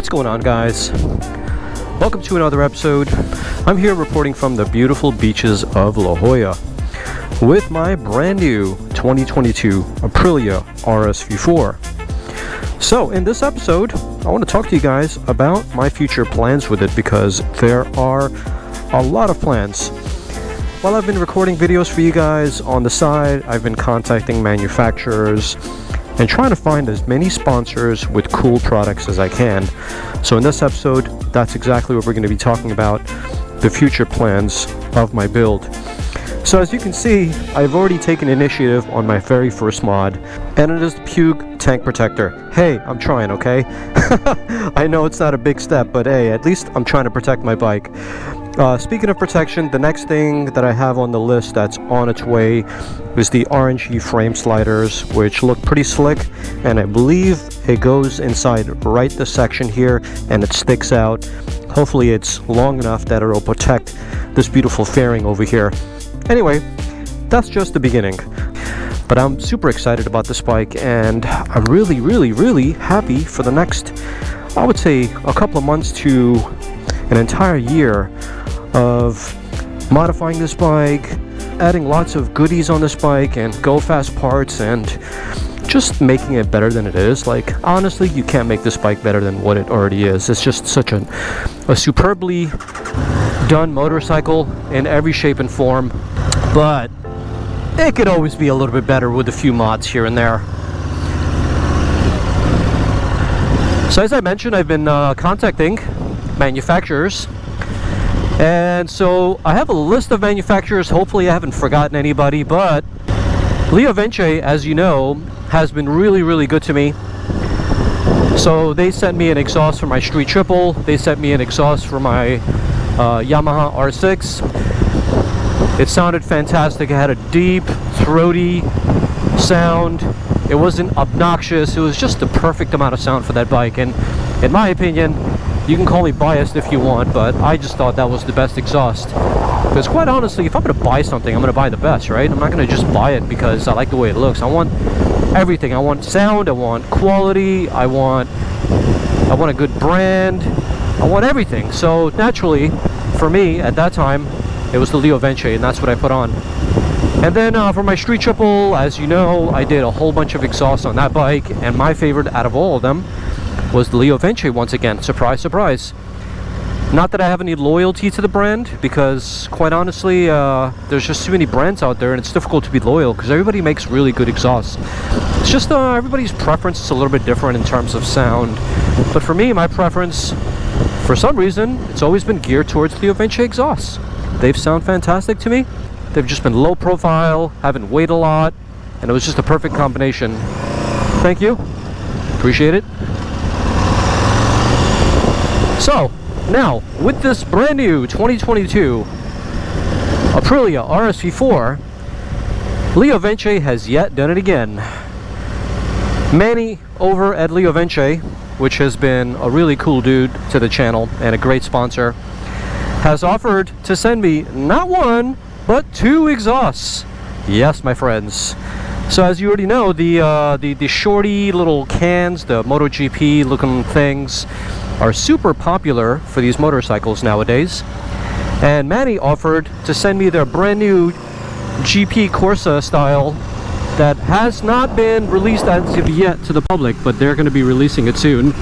What's going on, guys? Welcome to another episode. I'm here reporting from the beautiful beaches of La Jolla with my brand new 2022 Aprilia RSV4. So in this episode, I want to talk to you guys about my future plans with it, because there are a lot of plans. While I've been recording videos for you guys on the side, I've been contacting manufacturers and trying to find as many sponsors with cool products as I can. So in this episode, that's exactly what we're going to be talking about, the future plans of my build. So as you can see, I've already taken initiative on my very first mod, and it is the Puke tank protector. Hey, I'm trying, okay? I know it's not a big step, but hey, at least I'm trying to protect my bike. Speaking of protection, the next thing that I have on the list that's on its way is the RNG frame sliders, which look pretty slick, and I believe it goes inside right this section here and it sticks out. Hopefully it's long enough that it'll protect this beautiful fairing over here. Anyway, that's just the beginning. But I'm super excited about this bike, and I'm really happy for the next, I would say, a couple of months to an entire year of modifying this bike, adding lots of goodies on this bike and go fast parts, and just making it better than it is. Like, honestly, you can't make this bike better than what it already is. It's just such a superbly done motorcycle in every shape and form, but it could always be a little bit better with a few mods here and there. So as I mentioned, I've been contacting manufacturers, and so I have a list of manufacturers. Hopefully I haven't forgotten anybody, but Leovenche, as you know, has been really good to me. So they sent me an exhaust for my Street Triple, they sent me an exhaust for my Yamaha R6. It sounded fantastic. It had a deep, throaty sound. It wasn't obnoxious. It was just the perfect amount of sound for that bike, and in my opinion, you can call me biased if you want, but I just thought that was the best exhaust. Because quite honestly, if I'm going to buy something, I'm going to buy the best, right? I'm not going to just buy it because I like the way it looks. I want everything. I want sound, I want quality, I want a good brand, I want everything. So naturally, for me, at that time, it was the Leovenche, and that's what I put on. And then for my Street Triple, as you know, I did a whole bunch of exhausts on that bike, and my favorite out of all of them was the Leovenche once again. Surprise, surprise. Not that I have any loyalty to the brand, because quite honestly, there's just too many brands out there, and it's difficult to be loyal because everybody makes really good exhausts. It's just everybody's preference is a little bit different in terms of sound. But for me, my preference, for some reason, it's always been geared towards Leovenche exhausts. They've sound fantastic to me. They've just been low profile, haven't weighed a lot, and it was just a perfect combination. Thank you. Appreciate it. So, now, with this brand new 2022 Aprilia RSV4, Leovenche has yet done it again. Manny over at Leovenche, which has been a really cool dude to the channel and a great sponsor, has offered to send me not one, but 2 exhausts. Yes, my friends. So as you already know, the shorty little cans, the MotoGP looking things, are super popular for these motorcycles nowadays. And Manny offered to send me their brand new GP Corsa style that has not been released as of yet to the public, but they're going to be releasing it soon.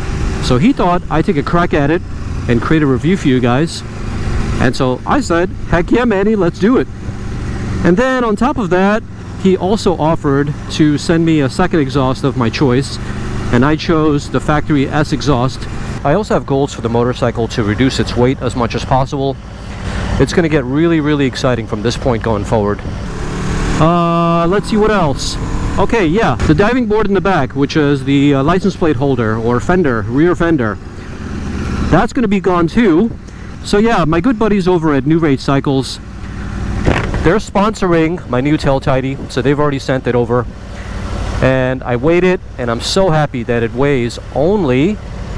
So he thought I'd take a crack at it and create a review for you guys. And so I said, heck yeah, Manny, let's do it. And then on top of that, he also offered to send me a second exhaust of my choice, and I chose the factory S exhaust. I also have goals for the motorcycle to reduce its weight as much as possible. It's going to get really exciting from this point going forward. Let's see what else. Okay, yeah, the diving board in the back, which is the license plate holder or fender, rear fender, that's going to be gone too. So yeah, my good buddies over at New Rate Cycles, they're sponsoring my new tail tidy, so they've already sent it over. And I weighed it, and I'm so happy that it weighs only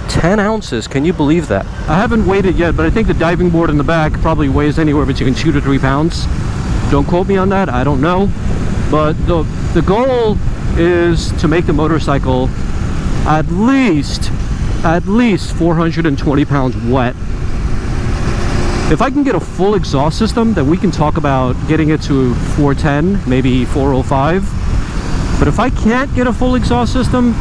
10 ounces. Can you believe that? I haven't weighed it yet, but I think the diving board in the back probably weighs anywhere between 2 to 3 pounds. Don't quote me on that, I don't know. But the goal is to make the motorcycle at least at least 420 pounds wet. If I can get a full exhaust system, then we can talk about getting it to 410, maybe 405. But if I can't get a full exhaust system,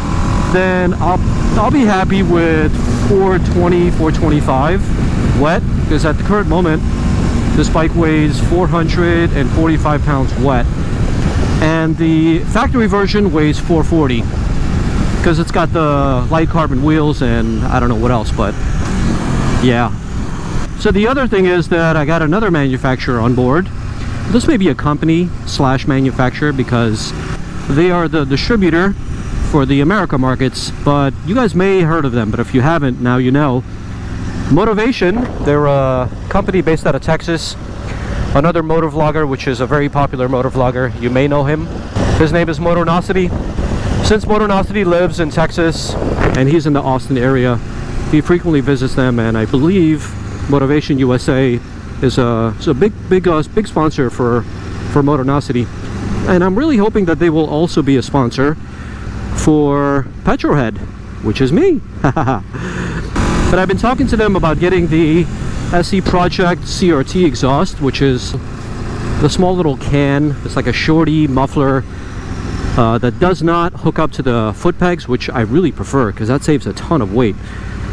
then I'll be happy with 420, 425 wet, because at the current moment, this bike weighs 445 pounds wet. And the factory version weighs 440, because it's got the light carbon wheels and I don't know what else, but yeah. So the other thing is that I got another manufacturer on board. This may be a company slash manufacturer because they are the distributor for the America markets, but you guys may have heard of them, but if you haven't, now you know. Motivation, they're a company based out of Texas. Another motor vlogger, which is a very popular motor vlogger, you may know him. His name is Motornosity. Since Motornosity lives in Texas and he's in the Austin area, he frequently visits them, and I believe Motivation USA is a big sponsor for Motornosity, and I'm really hoping that they will also be a sponsor for Petrolhead, which is me. But I've been talking to them about getting the SE Project CRT exhaust, which is the small little can. It's like a shorty muffler that does not hook up to the foot pegs, which I really prefer because that saves a ton of weight.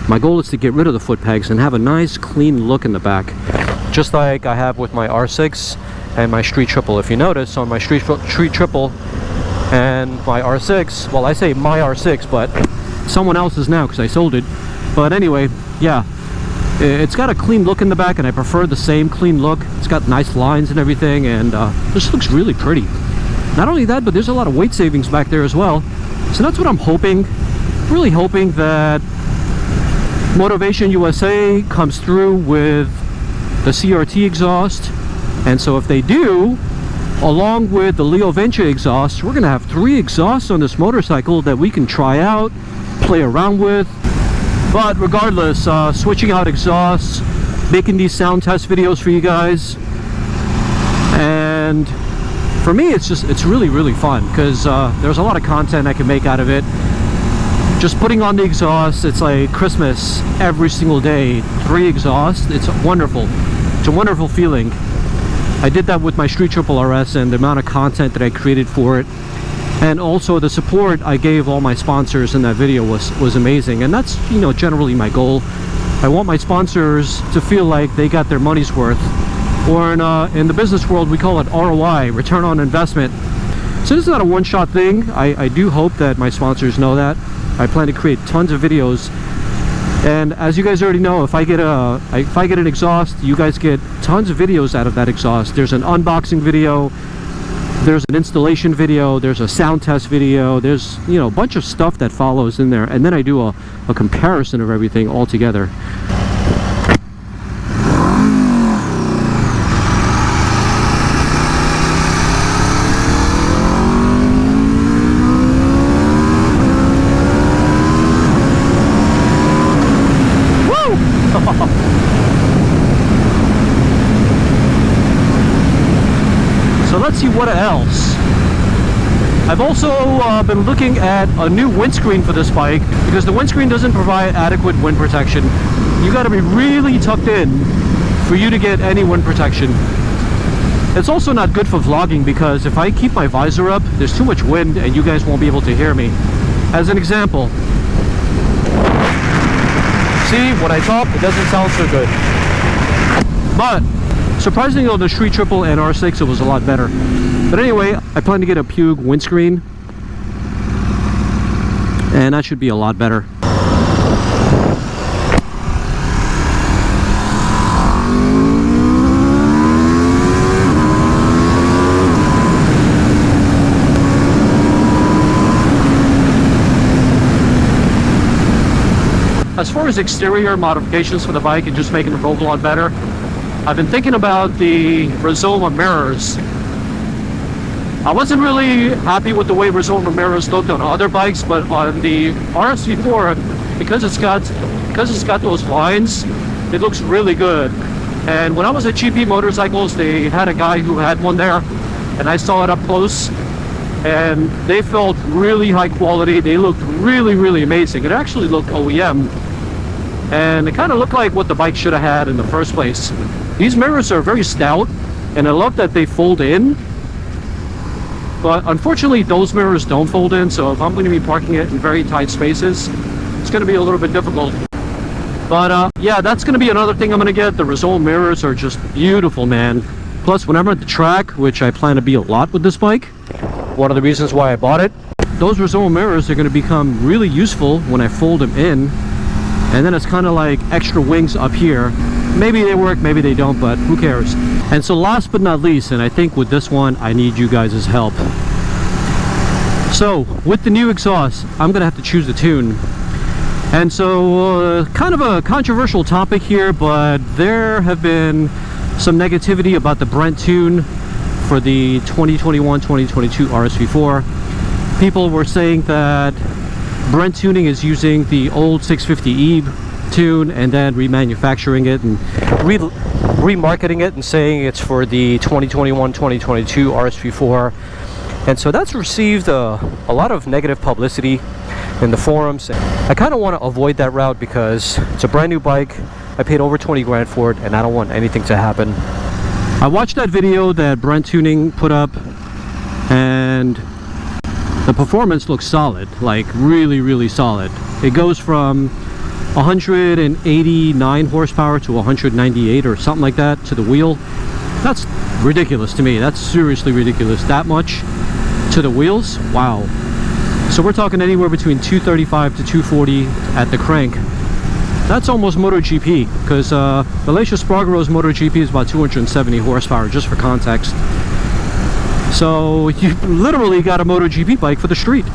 My goal is to get rid of the foot pegs and have a nice clean look in the back, just like I have with my R6 and my Street Triple. If you notice, on my Street Triple and my R6, well, I say my R6, but someone else's now because I sold it. But anyway, yeah, it's got a clean look in the back, and I prefer the same clean look. It's got nice lines and everything, and this looks really pretty. Not only that, but there's a lot of weight savings back there as well. So that's what I'm hoping, really hoping that Motivation USA comes through with the CRT exhaust. And so if they do, along with the Leo Venture exhaust, we're gonna have 3 exhausts on this motorcycle that we can try out, play around with. But regardless, switching out exhausts, making these sound test videos for you guys, and for me it's really fun because there's a lot of content I can make out of it. Just putting on the exhaust, it's like Christmas every single day. 3 exhausts, it's wonderful. It's a wonderful feeling. I did that with my Street Triple RS, and the amount of content that I created for it, and also the support I gave all my sponsors in that video was amazing. And that's, you know, generally my goal. I want my sponsors to feel like they got their money's worth, or in the business world we call it ROI, return on investment. So this is not a one-shot thing. I do hope that my sponsors know that. I plan to create tons of videos, and as you guys already know, if I get an exhaust, you guys get tons of videos out of that exhaust. There's an unboxing video, there's an installation video, there's a sound test video, there's, you know, a bunch of stuff that follows in there, and then I do a comparison of everything all together. So let's see what else. I've also been looking at a new windscreen for this bike, because the windscreen doesn't provide adequate wind protection. You got to be really tucked in for you to get any wind protection. It's also not good for vlogging, because if I keep my visor up, there's too much wind and you guys won't be able to hear me. As an example, see, when I talk, it doesn't sound so good. But surprisingly, on the Street Triple and R6, it was a lot better. But anyway, I plan to get a Pugue windscreen, and that should be a lot better. As far as exterior modifications for the bike and just making the road a lot better, I've been thinking about the Rizoma mirrors. I wasn't really happy with the way Rizoma mirrors looked on other bikes, but on the RSV4, because it's got those lines, it looks really good. And when I was at GP Motorcycles, they had a guy who had one there, and I saw it up close, and they felt really high quality. They looked really amazing. It actually looked OEM, and it kind of looked like what the bike should have had in the first place. These mirrors are very stout, and I love that they fold in, but unfortunately those mirrors don't fold in, so if I'm going to be parking it in very tight spaces, it's going to be a little bit difficult. But yeah, that's going to be another thing I'm going to get. The Rizzo mirrors are just beautiful, man. Plus, whenever at the track, which I plan to be a lot with this bike, one of the reasons why I bought it, those Rizzo mirrors are going to become really useful when I fold them in, and then it's kind of like extra wings up here. Maybe they work, maybe they don't, but who cares? And so last but not least, and I think with this one I need you guys' help. So with the new exhaust, I'm gonna have to choose a tune. And so kind of a controversial topic here, but there have been some negativity about the Brent tune for the 2021-2022 RSV4. People were saying that Brent tuning is using the old 650 EB tune and then remanufacturing it and remarketing it and saying it's for the 2021-2022 RSV4. And so that's received a lot of negative publicity in the forums. I kind of want to avoid that route because it's a brand new bike. I paid over 20 grand for it, and I don't want anything to happen. I watched that video that Brent Tuning put up, and the performance looks solid, like really solid. It goes from 189 horsepower to 198 or something like that to the wheel. That's ridiculous to me. That's seriously ridiculous. That much to the wheels? Wow. So we're talking anywhere between 235 to 240 at the crank. That's almost MotoGP, because Malaysia Spargaro's MotoGP is about 270 horsepower, just for context. So you literally got a MotoGP bike for the street,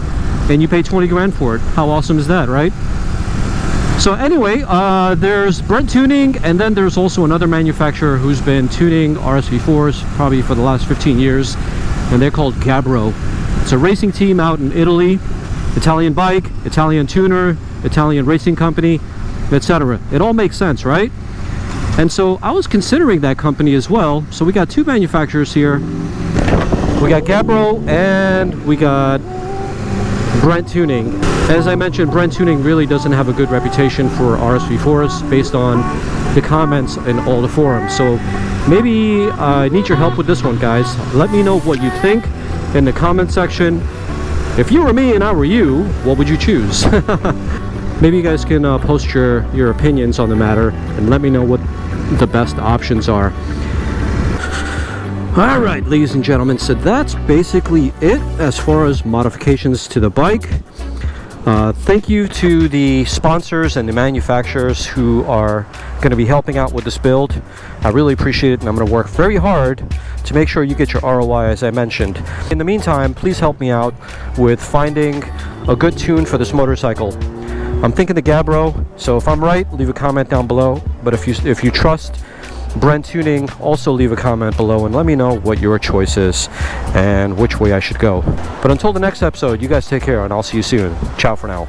and you pay 20 grand for it. How awesome is that, right? So anyway, there's Brent Tuning, and then there's also another manufacturer who's been tuning RSV4s probably for the last 15 years, and they're called Gabbro. It's a racing team out in Italy, Italian bike, Italian tuner, Italian racing company, etc. It all makes sense, right? And so I was considering that company as well. So we got two manufacturers here. We got Gabbro and we got Brent Tuning. As I mentioned, Brent Tuning really doesn't have a good reputation for RSV4s based on the comments in all the forums. So maybe I need your help with this one, guys. Let me know what you think in the comment section. If you were me and I were you, what would you choose? Maybe you guys can post your opinions on the matter and let me know what the best options are. Alright, ladies and gentlemen, so that's basically it as far as modifications to the bike. Thank you to the sponsors and the manufacturers who are going to be helping out with this build. I really appreciate it, and I'm going to work very hard to make sure you get your ROI, as I mentioned. In the meantime, please help me out with finding a good tune for this motorcycle. I'm thinking the Gabbro, so if I'm right, leave a comment down below. But if you trust Brent Tuning, also leave a comment below and let me know what your choice is and which way I should go. But until the next episode, you guys take care, and I'll see you soon. Ciao for now.